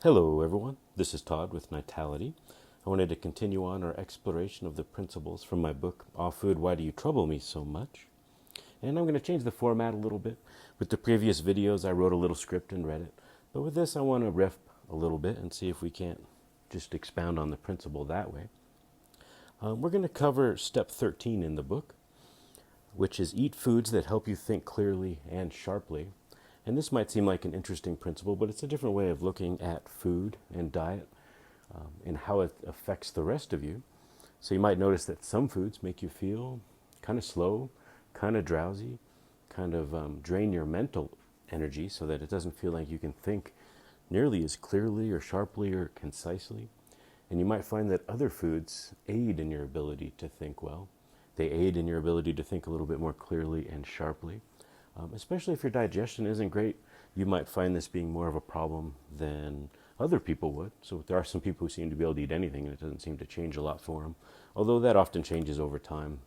Hello everyone, this is Todd with Nytality. I wanted to continue on our exploration of the principles from my book, All Food, Why Do You Trouble Me So Much? And I'm going to change the format a little bit. With the previous videos, I wrote a little script and read it. But with this, I want to riff a little bit and see if we can't just expound on the principle that way. We're going to cover step 13 in the book, which is eat foods that help you think clearly and sharply. And this might seem like an interesting principle, but it's a different way of looking at food and diet and how it affects the rest of you. So you might notice that some foods make you feel kind of slow, kind of drowsy, kind of drain your mental energy so that it doesn't feel like you can think nearly as clearly or sharply or concisely. And you might find that other foods aid in your ability to think well. They aid in your ability to think a little bit more clearly and sharply. Especially if your digestion isn't great, you might find this being more of a problem than other people would. So there are some people who seem to be able to eat anything and it doesn't seem to change a lot for them. Although that often changes over time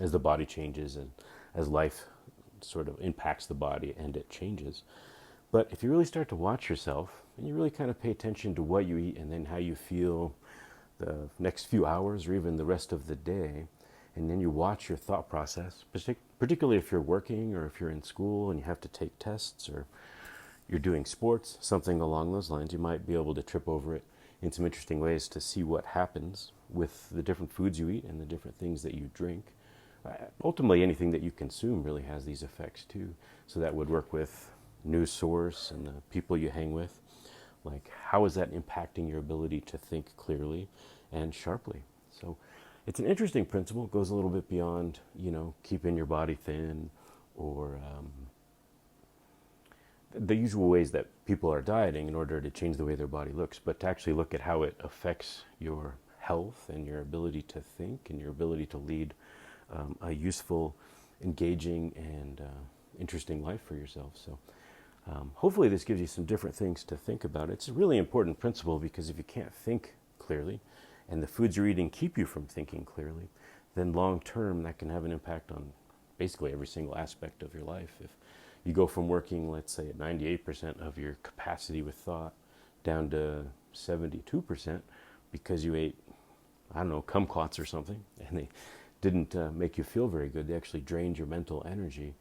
as the body changes and as life sort of impacts the body and it changes. But if you really start to watch yourself and you really kind of pay attention to what you eat and then how you feel the next few hours or even the rest of the day, and then you watch your thought process, particularly if you're working or if you're in school and you have to take tests or you're doing sports, something along those lines, you might be able to trip over it in some interesting ways to see what happens with the different foods you eat and the different things that you drink. Ultimately, anything that you consume really has these effects too. So that would work with news source and the people you hang with. Like, how is that impacting your ability to think clearly and sharply? So it's an interesting principle. It goes a little bit beyond, keeping your body thin or the usual ways that people are dieting in order to change the way their body looks, but to actually look at how it affects your health and your ability to think and your ability to lead a useful, engaging, and interesting life for yourself. So hopefully this gives you some different things to think about. It's a really important principle because if you can't think clearly, and the foods you're eating keep you from thinking clearly, then long term that can have an impact on basically every single aspect of your life. If you go from working, let's say, at 98% of your capacity with thought down to 72% because you ate, kumquats or something, and they didn't make you feel very good, they actually drained your mental energy,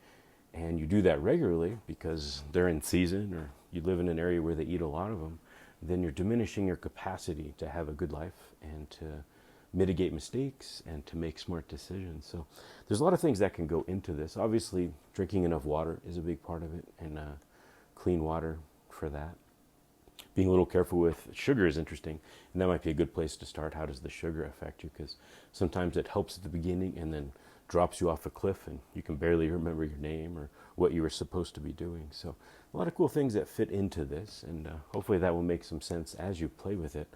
and you do that regularly because they're in season or you live in an area where they eat a lot of them, then you're diminishing your capacity to have a good life and to mitigate mistakes and to make smart decisions. So there's a lot of things that can go into this. Obviously, drinking enough water is a big part of it, and clean water for that. Being a little careful with sugar is interesting, and that might be a good place to start. How does the sugar affect you? Because sometimes it helps at the beginning and then drops you off a cliff and you can barely remember your name or what you were supposed to be doing. So a lot of cool things that fit into this, and hopefully that will make some sense as you play with it.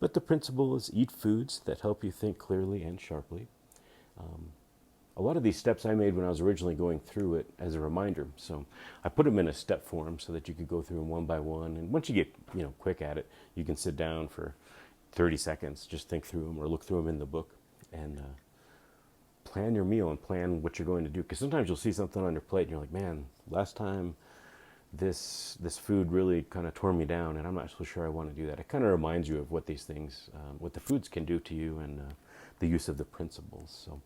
But the principle is eat foods that help you think clearly and sharply. A lot of these steps I made when I was originally going through it as a reminder. So I put them in a step form so that you could go through them one by one. And once you get quick at it, you can sit down for 30 seconds, just think through them or look through them in the book and plan your meal and plan what you're going to do. Because sometimes you'll see something on your plate and you're like, man, last time this food really kind of tore me down and I'm not so sure I want to do that. It kind of reminds you of what these things, what the foods can do to you and the use of the principles. So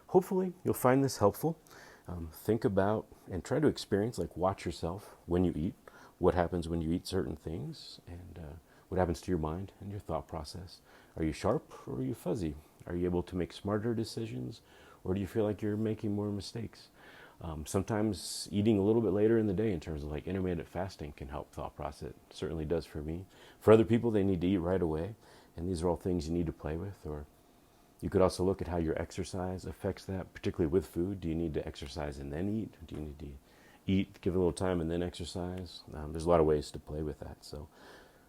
hopefully you'll find this helpful. Think about and try to experience, like watch yourself when you eat, what happens when you eat certain things, and what happens to your mind and your thought process. Are you sharp or are you fuzzy? Are you able to make smarter decisions, or do you feel like you're making more mistakes? Sometimes eating a little bit later in the day in terms of like intermittent fasting can help thought process. It certainly does for me. For other people, they need to eat right away, and these are all things you need to play with. Or you could also look at how your exercise affects that, particularly with food. Do you need to exercise and then eat? Do you need to eat, give it a little time, and then exercise? There's a lot of ways to play with that. So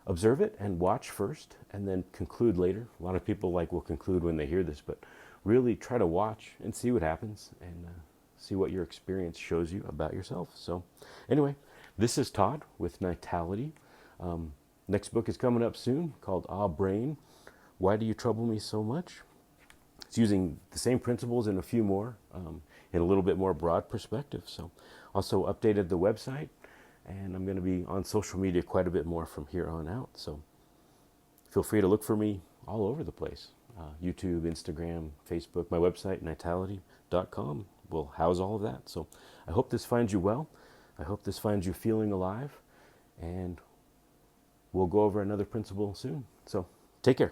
observe it and watch first, and then conclude later. A lot of people will conclude when they hear this, but really try to watch and see what happens and see what your experience shows you about yourself. So anyway, this is Todd with Nytality. Next book is coming up soon called Ah Brain, Why Do You Trouble Me So Much? It's using the same principles and a few more in a little bit more broad perspective. So also updated the website and I'm going to be on social media quite a bit more from here on out. So feel free to look for me all over the place. YouTube, Instagram, Facebook, my website, Nytality.com will house all of that. So I hope this finds you well. I hope this finds you feeling alive, and we'll go over another principle soon. So take care.